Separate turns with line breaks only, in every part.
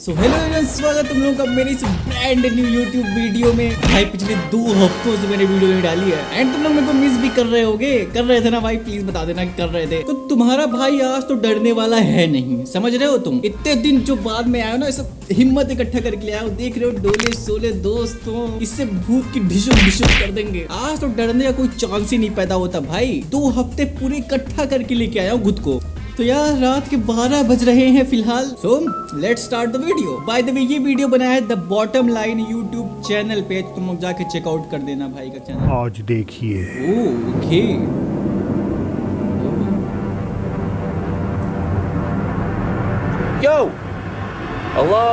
Hello everyone, स्वागत तुम लोगों का मेरे इस ब्रांड न्यू यूट्यूब वीडियो में। भाई पिछले 2 हफ्तों से मैंने वीडियो नहीं डाली है एंड तुम लोग मेरे को मिस भी कर रहे थे ना भाई। प्लीज बता देना कि कर रहे थे। तो तुम्हारा भाई आज तो डरने वाला है नहीं, समझ रहे हो तुम। इतने दिन जो बाद में आया ना, ऐसा हिम्मत इकट्ठा करके आया हो, देख रहे हो डोले सोले दोस्तों, इससे भूत की ढिशुक कर देंगे। आज तो डरने का कोई चांस ही नहीं पैदा होता भाई। 2 हफ्ते पूरे इकट्ठा करके लेके आया हूँ खुद को। तो यार रात के 12 बज रहे हैं फिलहाल। So let's start the video. By the way ये वीडियो बनाया है the bottom line YouTube channel पे, तुम लोग जाके चेकआउट कर देना भाई का चैनल।
आज देखिए।
Okay
Yo! Hello?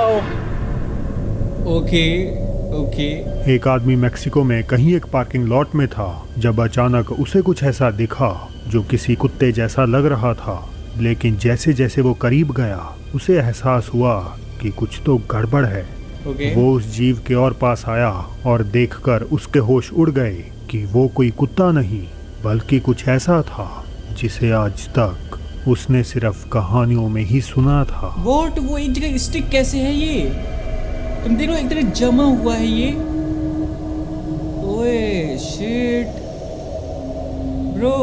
ओके
एक आदमी मेक्सिको में कहीं एक पार्किंग लॉट में था जब अचानक उसे कुछ ऐसा दिखा जो किसी कुत्ते जैसा लग रहा था। लेकिन जैसे जैसे वो करीब गया उसे एहसास हुआ कि कुछ तो गड़बड़ है।
ओके
वो उस जीव के और पास आया और देखकर उसके होश उड़ गए कि वो कोई कुत्ता नहीं बल्कि कुछ ऐसा था जिसे आज तक उसने सिर्फ कहानियों में ही सुना था।
व्हाट, वो एक जगह स्टिक कैसे है ये? तुम देख रहे हो एक तरह जमा हुआ है ये। ओए शिट ब्रो,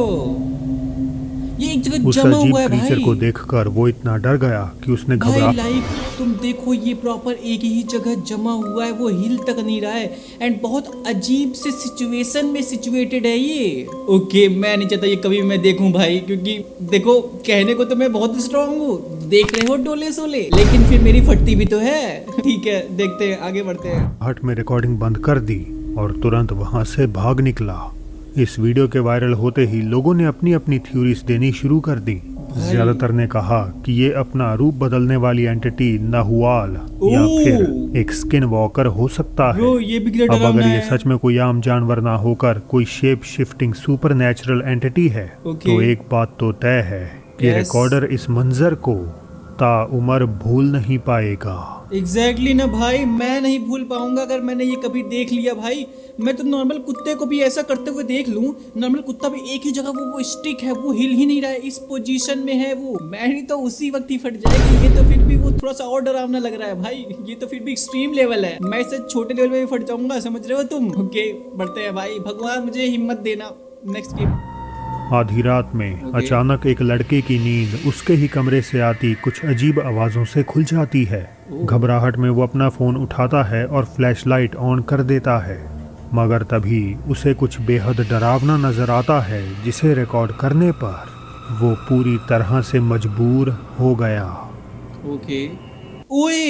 ये एक जगह
उस
जमा
अजीब
हुआ है भाई।
क्रीचर को देखकर वो इतना डर गया कि उसने
भाई
घबरा
लाइक तुम देखो, ये प्रॉपर एक ही जगह जमा हुआ है, वो हिल तक नहीं रहा है एंड बहुत अजीब से सिचुएशन में सिचुएटेड है ये। ओके मैं नहीं चाहता ये कभी मैं देखूं भाई, क्योंकि देखो कहने को तो मैं बहुत स्ट्रांग हूँ, देख रहे हो डोले सोले, लेकिन फिर मेरी फटती भी तो है। ठीक है देखते हैं, आगे बढ़ते हैं।
हट में रिकॉर्डिंग बंद कर दी और तुरंत वहां से भाग निकला। इस वीडियो के वायरल होते ही लोगों ने अपनी अपनी थ्योरीज देनी शुरू कर दी। ज्यादातर ने कहा कि ये अपना रूप बदलने वाली एंटिटी नहुआल या फिर एक स्किन वॉकर हो सकता है।
ब्रो ये भी कितना
अब
डरावना
अगर ये
है।
सच में कोई आम जानवर ना होकर कोई shape shifting super natural entity है तो एक बात तो तय है कि रिकॉर्डर इस मंजर को ताउम्र भूल नहीं पाएगा।
एग्जैक्टली ना भाई, मैं नहीं भूल पाऊंगा अगर मैंने ये कभी देख लिया भाई। मैं तो नॉर्मल कुत्ते को भी ऐसा करते हुए देख लूं, नॉर्मल कुत्ता भी एक ही जगह वो स्टिक है, वो हिल ही नहीं रहा है, इस पोजीशन में है वो, मेरी तो उसी वक्त ही फट जाएगी। ये तो फिर भी वो थोड़ा सा और डरावना लग रहा है भाई, ये तो फिर भी एक्सट्रीम लेवल है। मैं इससे छोटे लेवल में भी फट जाऊंगा, समझ रहे हो तुम। ओके बढ़ते हैं भाई, भगवान मुझे हिम्मत देना। Next clip.
आधी रात में अचानक एक लड़के की नींद उसके ही कमरे से आती कुछ अजीब आवाजों से खुल जाती है। घबराहट में वो अपना फोन उठाता है और फ्लैशलाइट ऑन कर देता है, मगर तभी उसे कुछ बेहद डरावना नजर आता है जिसे रिकॉर्ड करने पर वो पूरी तरह से मजबूर हो गया।
ओके ओए,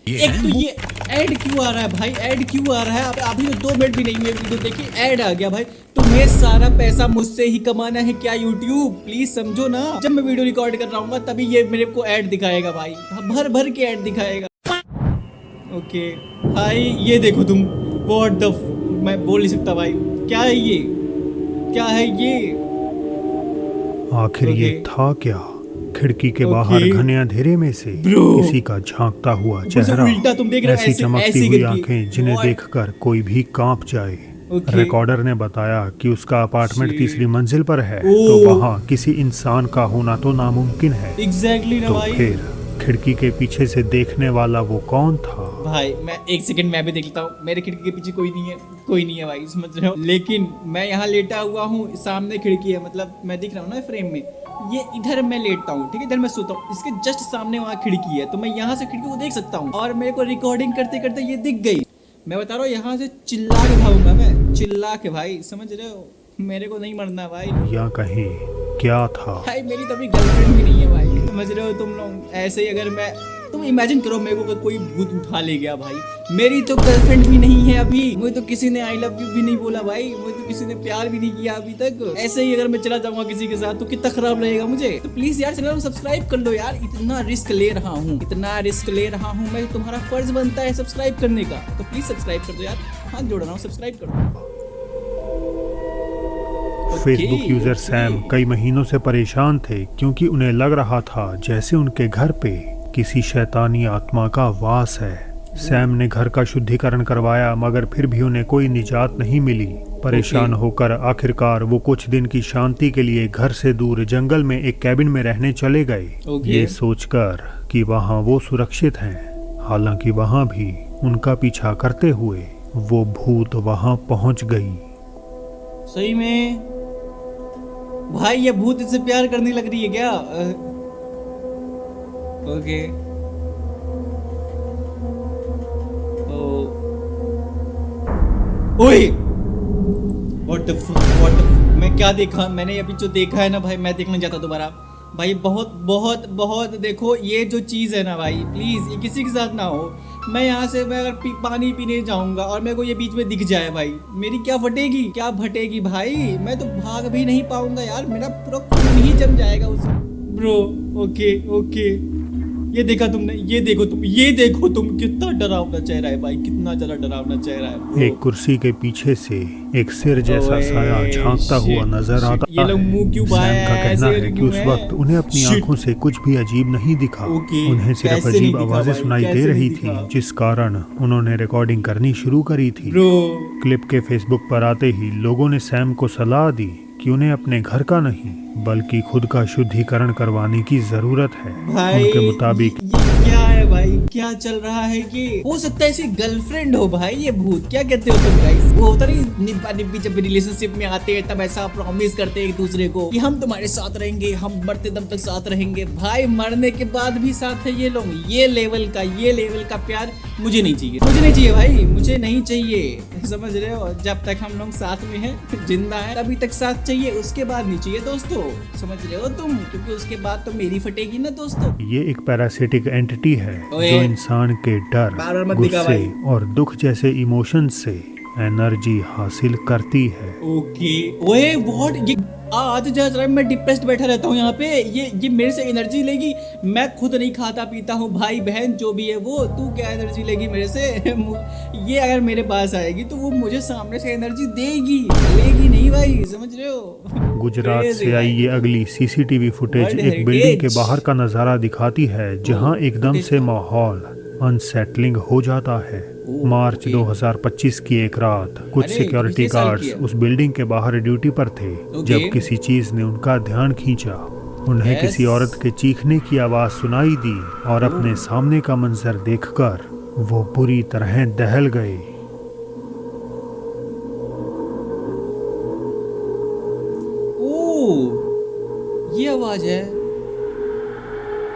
एक तो ये ऐड क्यों आ रहा है भाई? ऐड क्यों आ रहा है? अभी तो 2 मिनट भी नहीं हुए वीडियो देखिए, ऐड आ गया भाई। तुम्हें सारा पैसा मुझसे ही कमाना है क्या यूट्यूब? प्लीज समझो ना, जब मैं वीडियो रिकॉर्ड कर रहा हूँ तभी ये मेरे को ऐड दिखाएगा भाई, भर भर के ऐड दिखाएगा। ओके भाई ये देखो तुम, व्हाट द मैं बोल नहीं सकता भाई, क्या है ये? क्या है ये?
आखिर ये था क्या? खिड़की के बाहर घने अंधेरे में से किसी का झांकता हुआ चेहरा,
उल्टा तुम देख रहे हो,
ऐसी चमकती हुई
करके।
आंखें जिन्हें देखकर कोई भी कांप जाए। रिकॉर्डर ने बताया कि उसका अपार्टमेंट 3री मंजिल पर है, तो वहाँ किसी इंसान का होना तो नामुमकिन है।
एग्जैक्टली ना
तो
भाई।
फिर खिड़की के पीछे से देखने वाला वो कौन था?
भाई मैं 1 सेकंड मैं भी देख लेता हूँ, मेरे खिड़की के पीछे कोई नहीं है भाई, समझ रहे हो। लेकिन मैं यहाँ लेटा हुआ हूँ, सामने खिड़की है, मतलब मैं दिख रहा हूँ ना फ्रेम में, ये इधर मैं लेटता हूँ, ठीक है, इधर मैं सोता हूँ, इसके जस्ट सामने वहाँ खिड़की है, तो मैं यहाँ से खिड़की को देख सकता हूँ। और मेरे को रिकॉर्डिंग करते करते ये दिख गई। मैं बता रहा हूँ यहाँ से चिल्ला के भागूंगा, मैं चिल्ला के भाई, समझ रहे हो, मेरे को नहीं मरना भाई।
या कहीं क्या था?
भाई मेरी तो अभी गर्लफ्रेंड भी नहीं है भाई, समझ रहे हो तुम लोग। ऐसे ही अगर मैं, तुम इमेजिन करो मेरे को कोई भूत उठा ले गया भाई, मेरी तो गर्लफ्रेंड भी नहीं है अभी, मुझे तो किसी ने आई लव यू भी नहीं बोला भाई, मुझे तो किसी ने प्यार भी नहीं किया अभी तक। ऐसे ही अगर मैं चला जाऊंगा किसी के साथ तो कितना खराब रहेगा मुझे। तो प्लीज यार चैनल को सब्सक्राइब कर लो यार, इतना रिस्क ले रहा हूँ मैं, तुम्हारा फर्ज बनता है सब्सक्राइब करने का, तो प्लीज सब्सक्राइब कर दो यार, हाथ जोड़ रहा हूँ, सब्सक्राइब कर दो।
फेसबुक यूजर सैम कई महीनों से परेशान थे क्योंकि उन्हें लग रहा था जैसे उनके घर पे किसी शैतानी आत्मा का वास है। सैम ने घर का शुद्धिकरण करवाया मगर फिर भी उन्हें कोई निजात नहीं मिली। परेशान होकर आखिरकार वो कुछ दिन की शांति के लिए घर से दूर जंगल में एक कैबिन में रहने चले गए, ये सोचकर कि वहाँ वो सुरक्षित हैं। हालांकि वहां भी उनका पीछा करते हुए वो भूत वहां पहुंच गई।
सही में भाई ये भूत इससे प्यार करने लग रही है क्या? ओके। ओए व्हाट द फक, मैं क्या देखा? मैंने अभी जो देखा है ना भाई, मैं देखना चाहता दोबारा भाई। बहुत बहुत बहुत देखो, ये जो चीज़ है ना भाई, प्लीज़ ये किसी के साथ ना हो। मैं यहाँ से मैं अगर पानी पीने जाऊंगा और मेरे को ये बीच में दिख जाए भाई, मेरी क्या फटेगी, क्या फटेगी भाई। मैं तो भाग भी नहीं पाऊंगा यार, मेरा पूरा खून ही जम जाएगा उस ब्रो। ओके ओके, ये देखा तुमने? ये देखो तुम कितना डरावना चेहरा है भाई, कितना ज्यादा डरावना चेहरा है।
एक कुर्सी के पीछे से एक सिर जैसा साया झांकता हुआ नजर आता
ये लोग मुंह क्यों
सैम
बाएं
का
हैं?
कहना
ऐसे
है कि
क्यों
उस
हैं?
वक्त उन्हें अपनी
Shit.
आंखों से कुछ भी अजीब नहीं दिखा।
Okay.
उन्हें सिर्फ
कैसे नहीं
अजीब
दिखा
आवाजें
भाई?
सुनाई
कैसे
दे रही
नहीं
थी,
दिखा?
जिस कारण उन्होंने रिकॉर्डिंग करनी शुरू करी थी।
ब्रो
क्लिप के फेसबुक पर आते ही लोगों ने सैम को सलाह दी कि उन्हें अपने घर का नहीं बल्कि खुद का शुद्धिकरण करवाने की जरूरत है।
भाई
उनके मुताबिक
ये क्या है भाई, क्या चल रहा है? कि हो सकता है ऐसी गर्लफ्रेंड हो भाई ये भूत। क्या कहते हो तुम गाइस? वो होता नहीं निब्बा निब्बी, जब रिलेशनशिप में आते हैं तब ऐसा प्रॉमिस करते हैं एक दूसरे को कि हम तुम्हारे साथ रहेंगे, हम मरते दम तक साथ रहेंगे। भाई मरने के बाद भी साथ है ये लोग। ये लेवल का प्यार मुझे नहीं चाहिए, मुझे नहीं चाहिए भाई, मुझे नहीं चाहिए। समझ रहे हो? जब तक हम लोग साथ में हैं, जिंदा है, तभी तक साथ चाहिए, उसके बाद नहीं चाहिए दोस्तों। समझ रहे हो तुम? क्योंकि उसके बाद तो मेरी फटेगी ना दोस्तों।
ये एक पैरासिटिक एंटिटी है
ओए।
जो इंसान के डर,
बार-बार मत दिखा
गुस्से
भाई।
और दुख जैसे इमोशन से एनर्जी हासिल करती है।
ओके। ओए व्हाट? ये आज जरा मैं डिप्रेस्ड बैठा रहता हूँ यहाँ पे, ये मेरे से एनर्जी लेगी? मैं खुद नहीं खाता पीता हूँ भाई बहन जो भी है वो, तू क्या एनर्जी लेगी मेरे से? ये अगर मेरे पास आएगी तो वो मुझे सामने से एनर्जी देगी, लेगी नहीं भाई। समझ रहे हो?
गुजरात
Crazy
से आई
भाई।
ये अगली सीसीटीवी फुटेज
World
एक बिल्डिंग के
Heritage।
बाहर का नजारा दिखाती है, जहां एकदम
footage
से
का?
माहौल अनसेटलिंग हो जाता है। March
okay.
2025 की एक रात कुछ
अरे,
सिक्योरिटी
पिछले साल
गार्ड्स
की है।
उस बिल्डिंग के बाहर ड्यूटी पर थे
ओके।
जब किसी चीज ने उनका ध्यान खींचा। उन्हें
Yes।
किसी औरत के चीखने की आवाज सुनाई दी और अपने सामने का मंजर देखकर वो बुरी तरह दहल गए।
ओ, ये आवाज है।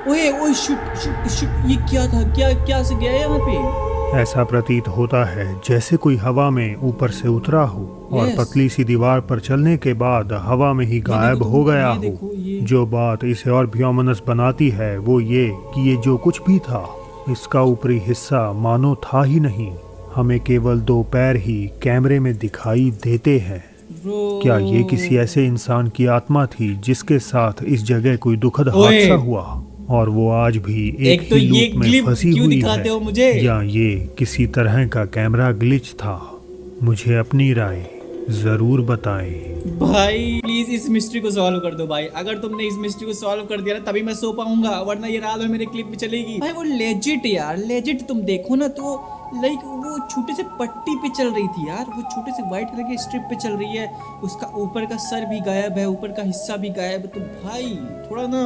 ओए ओए शुट शुट शुट, ये क्या था? क्या से गया है यहाँ पे?
ऐसा प्रतीत होता है जैसे कोई हवा में ऊपर से उतरा हो और
Yes।
पतली सी दीवार पर चलने के बाद हवा में ही गायब
देखो
हो
तुम,
गया
ये
हो।
देखो, ये।
जो बात इसे और भी ominous बनाती है वो ये कि ये जो कुछ भी था, इसका ऊपरी हिस्सा मानो था ही नहीं। हमें केवल 2 पैर ही कैमरे में दिखाई देते हैं।
ब्रो
क्या ये किसी ऐसे इंसान की आत्मा थी जिसके साथ इस जगह कोई दुखद
ओए।
हादसा हुआ और वो आज भी एक
तो
ही
ये
लूप में
ग्लिप
फंसी
क्यों
हुई
दिखाते
है,
हो मुझे?
या ये किसी तरह का कैमरा ग्लिच था? मुझे अपनी राय जरूर बताएं।
भाई प्लीज इस मिस्ट्री को सॉल्व कर दो भाई। अगर तुमने इस मिस्ट्री को सॉल्व कर दिया ना तभी मैं सो पाऊंगा, वरना ये रात में मेरे क्लिप में चलेगी भाई। वो लेजिट यार, लेजिट तुम देखो ना तो लाइक वो छोटे से पट्टी पे चल रही थी यार, वो छोटे से व्हाइट कलर के स्ट्रिप पे चल रही है। उसका ऊपर का सर भी गायब है, ऊपर का हिस्सा भी गायब है। तो भाई थोड़ा ना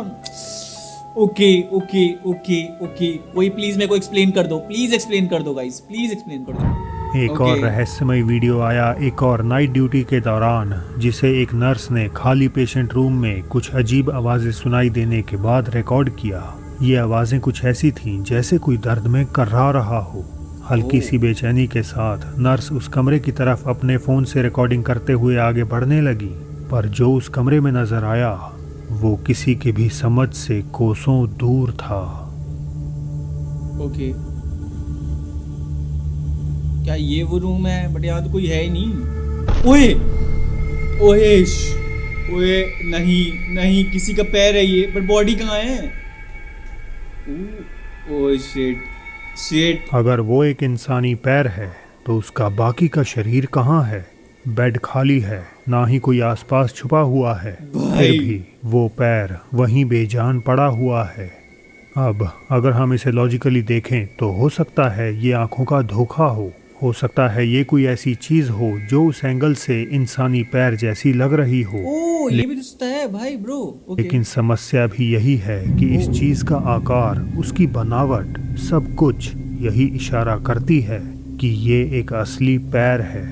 ओके ओके ओके ओके, कोई प्लीज मेरे को एक्सप्लेन कर दो, प्लीज एक्सप्लेन कर दो गाइस, प्लीज एक्सप्लेन कर दो।
एक
ओके।
और रहस्यमय वीडियो आया एक और नाइट ड्यूटी के दौरान, जिसे एक नर्स ने खाली पेशेंट रूम में कुछ अजीब आवाजें सुनाई देने के बाद रिकॉर्ड किया। ये आवाजें कुछ ऐसी थीं जैसे कोई दर्द में कर्रा रहा हो। हल्की सी बेचैनी के साथ नर्स उस कमरे की तरफ अपने फोन से रिकॉर्डिंग करते हुए आगे बढ़ने लगी, पर जो उस कमरे में नजर आया वो किसी के भी समझ से कोसों दूर था।
ओके, क्या ये वो रूम है? बट यहाँ तो कोई है ही नहीं। ओए ओए ओए, नहीं नहीं, किसी का पैर है ये, पर बॉडी कहाँ है? Oh shit shit.
अगर वो एक इंसानी पैर है तो उसका बाकी का शरीर कहाँ है? बेड खाली है, ना ही कोई आसपास छुपा हुआ है,
भाई।
फिर भी वो पैर वहीं बेजान पड़ा हुआ है। अब अगर हम इसे लॉजिकली देखें तो हो सकता है ये आंखों का धोखा हो सकता है ये कोई ऐसी चीज हो जो उस एंगल से इंसानी पैर जैसी लग रही हो।
ओह ये भी तो है भाई ब्रो। ओके।
लेकिन समस्या भी यही है कि इस चीज का आकार, उसकी बनावट, सब कुछ यही इशारा करती है कि ये एक असली पैर है।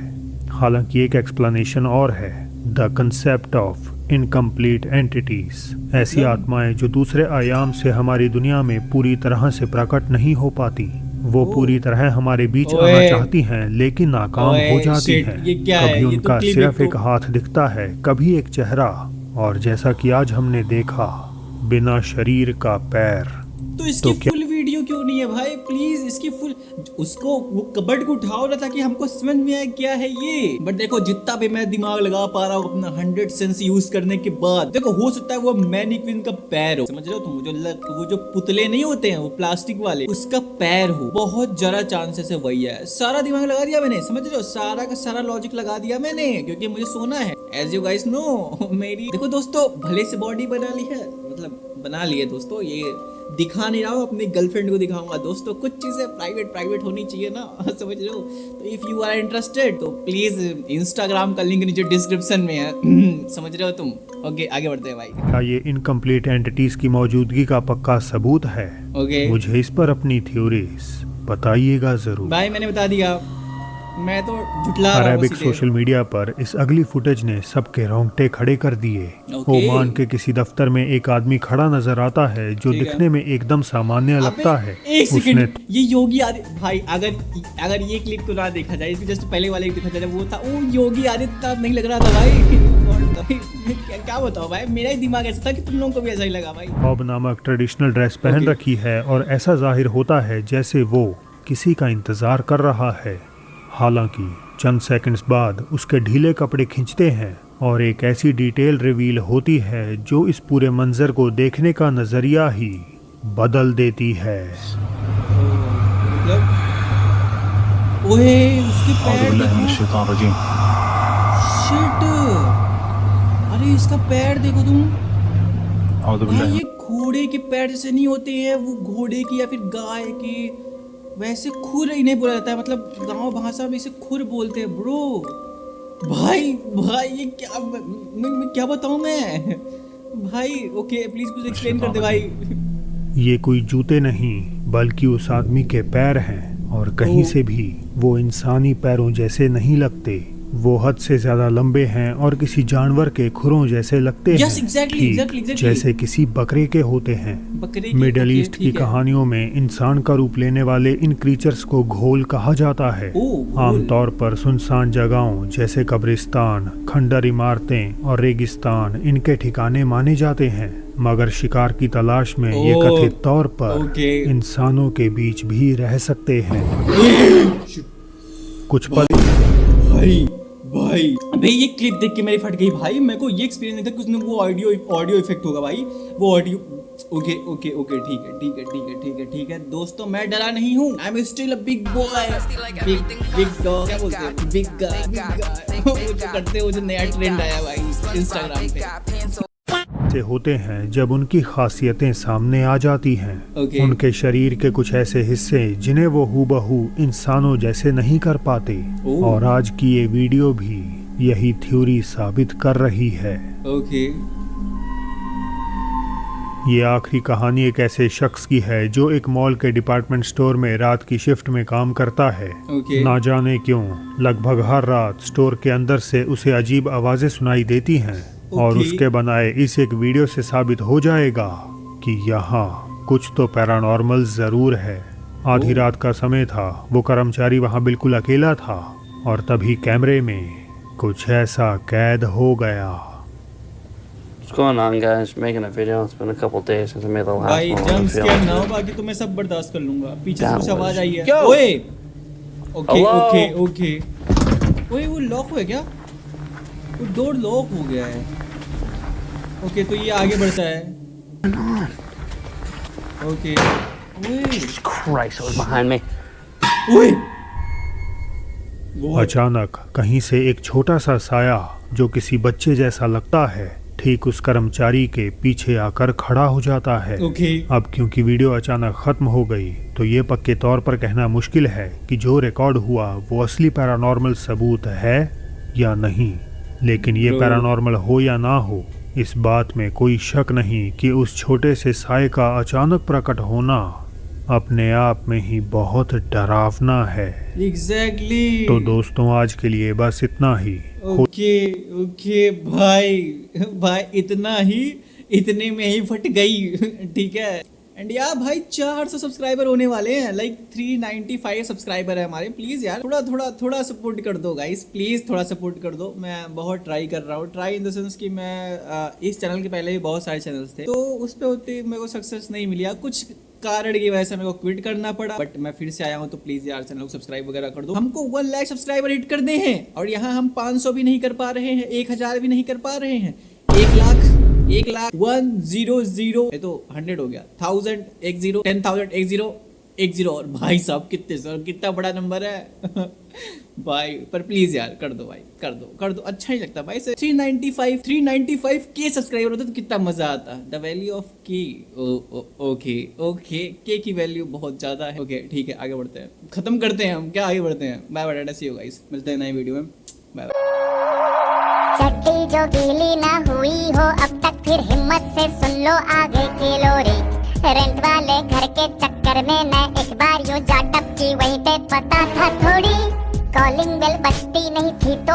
हालांकि एक एक्सप्लेनेशन और है, the concept of incomplete entities, ऐसी आत्माएं जो दूसरे आयाम से हमारी दुनिया में पूरी तरह से प्रकट नहीं हो पाती। वो पूरी तरह हमारे बीच आना चाहती हैं लेकिन नाकाम हो जाती हैं। कभी उनका सिर्फ एक हाथ दिखता है, कभी एक चेहरा, और जैसा कि आज हमने देखा, बिना शरीर का पैर।
तो इसकी फुल वीडियो क्यों नहीं है भाई? प्लीज इसकी फुल, उसको वो कबर्ड को उठाओ ना ताकि हमको समझ में आए क्या है ये। बट देखो जितना भी मैं दिमाग लगा पा रहा हूँ अपना 100 सेंस यूज करने के बाद, देखो हो सकता है वो मैनीक्विन का पैर हो, समझ रहे हो तुम? वो जो पुतले नहीं होते हैं वो प्लास्टिक वाले, उसका पैर हो। बहुत ज्यादा चांसेस है वही है। सारा दिमाग लगा दिया मैंने, समझ रहे हो? सारा का सारा लॉजिक लगा दिया मैंने, क्योंकि मुझे सोना है। एज यू गाइस नो, मेरी देखो दोस्तों भले से बॉडी बना ली है, मतलब बना ली है दोस्तों, ये दिखा नहीं रहा हूँ, अपनी गर्लफ्रेंड को दिखाऊंगा दोस्तों। कुछ चीजें प्राइवेट होनी चाहिए ना, समझ रहे हो? तो इफ यू आर इंटरेस्टेड तो प्लीज इंस्टाग्राम का लिंक नीचे डिस्क्रिप्शन में है, समझ रहे हो तुम? ओके आगे बढ़ते हैं भाई।
क्या ये इनकम्प्लीट एंटिटीज की मौजूदगी का पक्का सबूत है?
ओके
मुझे इस पर अपनी थ्योरीज बताइएगा जरूर।
भाई मैंने बता दिया, मैं तो झुठला रहा हूं।
अरेबिक सोशल मीडिया पर इस अगली फुटेज ने सबके रोंगटे खड़े कर दिए। ओमान के किसी दफ्तर में एक आदमी खड़ा नजर आता है जो दिखने में एकदम सामान्य लगता है।
एक सेकंड, ये योगी आदित्य भाई, अगर ये क्लिप को ना देखा जाए, इसके जस्ट पहले वाले देखा जाए, वो था वो योगी आदित्यनाथ नहीं लग रहा था भाई। क्या बताओ भाई, मेरा ही दिमाग ऐसा था कि तुम लोगों को भी ऐसा ही लगा भाई।
बॉब नामक ट्रेडिशनल ड्रेस पहन रखी है और ऐसा जाहिर होता है जैसे वो किसी का इंतजार कर रहा है। हालांकि चंद सेकंड्स बाद उसके ढीले कपड़े खींचते हैं और एक ऐसी डिटेल रिवील होती है जो इस पूरे मंजर को देखने का नजरिया ही बदल देती है।
ओए उसके पैर देखो, शिट, अरे इसका पैर देखो तुम भाई, ये घोड़े के पैर जैसे नहीं होते हैं, वो घोड़े की या फिर गाय के, वैसे खुर इन्हें बोला जाता है, मतलब गांव भाषा में इसे खुर बोलते हैं ब्रो। भाई ये क्या, मैं क्या बताऊं मैं भाई? ओके प्लीज कुछ एक्सप्लेन कर दे भाई।
ये कोई जूते नहीं बल्कि उस आदमी के पैर हैं और कहीं से भी वो इंसानी पैरों जैसे नहीं लगते। वो हद से ज्यादा लंबे हैं और किसी जानवर के खुरों जैसे लगते हैं।
exactly.
जैसे किसी बकरे के होते हैं। मिडल ईस्ट की कहानियों में इंसान का रूप लेने वाले इन क्रीचर्स को घोल कहा जाता है। आमतौर पर सुनसान जगहों जैसे कब्रिस्तान, खंडर इमारतें और रेगिस्तान इनके ठिकाने माने जाते हैं, मगर शिकार की तलाश में ये कथित तौर पर इंसानों के बीच भी रह सकते हैं। कुछ पल भाई अबे ये क्लिप देख के मेरी फट गई भाई। मेरे को ये एक्सपीरियंस नहीं था कि उसने वो ऑडियो इफेक्ट होगा भाई, वो ऑडियो। ओके ठीक है दोस्तों, मैं डरा नहीं हूँ। I am still a big boy, big dog, क्या बोलते हैं, बिग गाय। वो जो करते हैं, वो जो नया ट्रेंड आया भाई इंस्टाग्राम पे से होते हैं जब उनकी खासियतें सामने आ जाती हैं। उनके शरीर के कुछ ऐसे हिस्से जिन्हें वो हूबहू इंसानों जैसे नहीं कर पाते। और आज की ये वीडियो भी यही थ्योरी साबित कर रही है। ये आखिरी कहानी एक ऐसे शख्स की है जो एक मॉल के डिपार्टमेंट स्टोर में रात की शिफ्ट में काम करता है। ना जाने क्यों लगभग हर रात स्टोर के अंदर से उसे अजीब आवाजें सुनाई देती हैं। और उसके बनाए इस एक वीडियो से साबित हो जाएगा कि यहाँ कुछ तो पैरानॉर्मल जरूर है। आधी रात का समय था, वो कर्मचारी वहाँ बिल्कुल अकेला था और तभी कैमरे में कुछ ऐसा कैद हो गया।
What's going on, guys? Making a video. It's been a couple days since I made the last
भाई
one.
जंप स्केयर ना हो, बाकी तो मैं सब बर्दाश्त कर लूंगा। पीछे से कुछ आवाज आई है। ओए ओके ओए वो लॉक हुआ क्या? वो डोर लॉक हो गया है। ओके तो ये आगे बढ़ता है। Okay
Jesus Christ, it was behind me.
ओए
अचानक कहीं से एक छोटा सा साया जो किसी बच्चे जैसा लगता है ठीक उस कर्मचारी के पीछे आकर खड़ा हो जाता है। अब क्योंकि वीडियो अचानक खत्म हो गई तो ये पक्के तौर पर कहना मुश्किल है कि जो रिकॉर्ड हुआ वो असली पैरानॉर्मल सबूत है या नहीं। लेकिन ये पैरानॉर्मल हो या ना हो, इस बात में कोई शक नहीं कि उस छोटे से साये का अचानक प्रकट होना अपने आप में ही बहुत डरावना है।
एग्जैक्टली।
तो दोस्तों आज के लिए बस इतना ही।
ओके ओके भाई, भाई इतना ही, इतने में ही फट गई। ठीक है। एंड यार भाई 400 सब्सक्राइबर होने वाले हैं, लाइक 395 सब्सक्राइबर है हमारे। प्लीज यार थोड़ा सपोर्ट कर दो गाइस, प्लीज थोड़ा सपोर्ट कर दो। मैं बहुत ट्राई कर रहा हूँ, ट्राई इन द सेंस कि मैं इस चैनल के पहले भी बहुत सारे चैनल्स थे, तो उस पर उतनी मेरे को सक्सेस नहीं मिली, कुछ कारण की वजह से मेरे को क्विट करना पड़ा, बट मैं फिर से आया हूँ। तो प्लीज यार चैनल को सब्सक्राइब वगैरह कर दो। हमको 1 लाख सब्सक्राइबर हिट करने हैं, और यहाँ हम 500 भी नहीं कर पा रहे हैं, 1000 भी नहीं कर पा रहे हैं। 1 लाख 100 ये तो 100 हो गया, 1000 10 10,000 10 और भाई साहब कितने सर, कितना बड़ा नंबर है। भाई पर प्लीज यार कर दो भाई, कर दो, अच्छा नहीं लगता भाई से। 395 के सब्सक्राइबर होते तो कितना मजा आता। द वैल्यू ऑफ के, ओके के की वैल्यू बहुत ज्यादा है। ओके ठीक है, आगे बढ़ते हैं, खत्म करते हैं हम, क्या आगे बढ़ते हैं। Bye bye ta-ta, see you guys, मिलते हैं नई वीडियो में, बाय बाय।
चड्डी जो गीली ना हुई हो अब तक, फिर हिम्मत से सुन लो आगे की लोरी। रेंट वाले घर के चक्कर में मैं एक बार यूं जा टपकी, वहीं पे पता था थोड़ी, कॉलिंग बेल बजती नहीं थी तो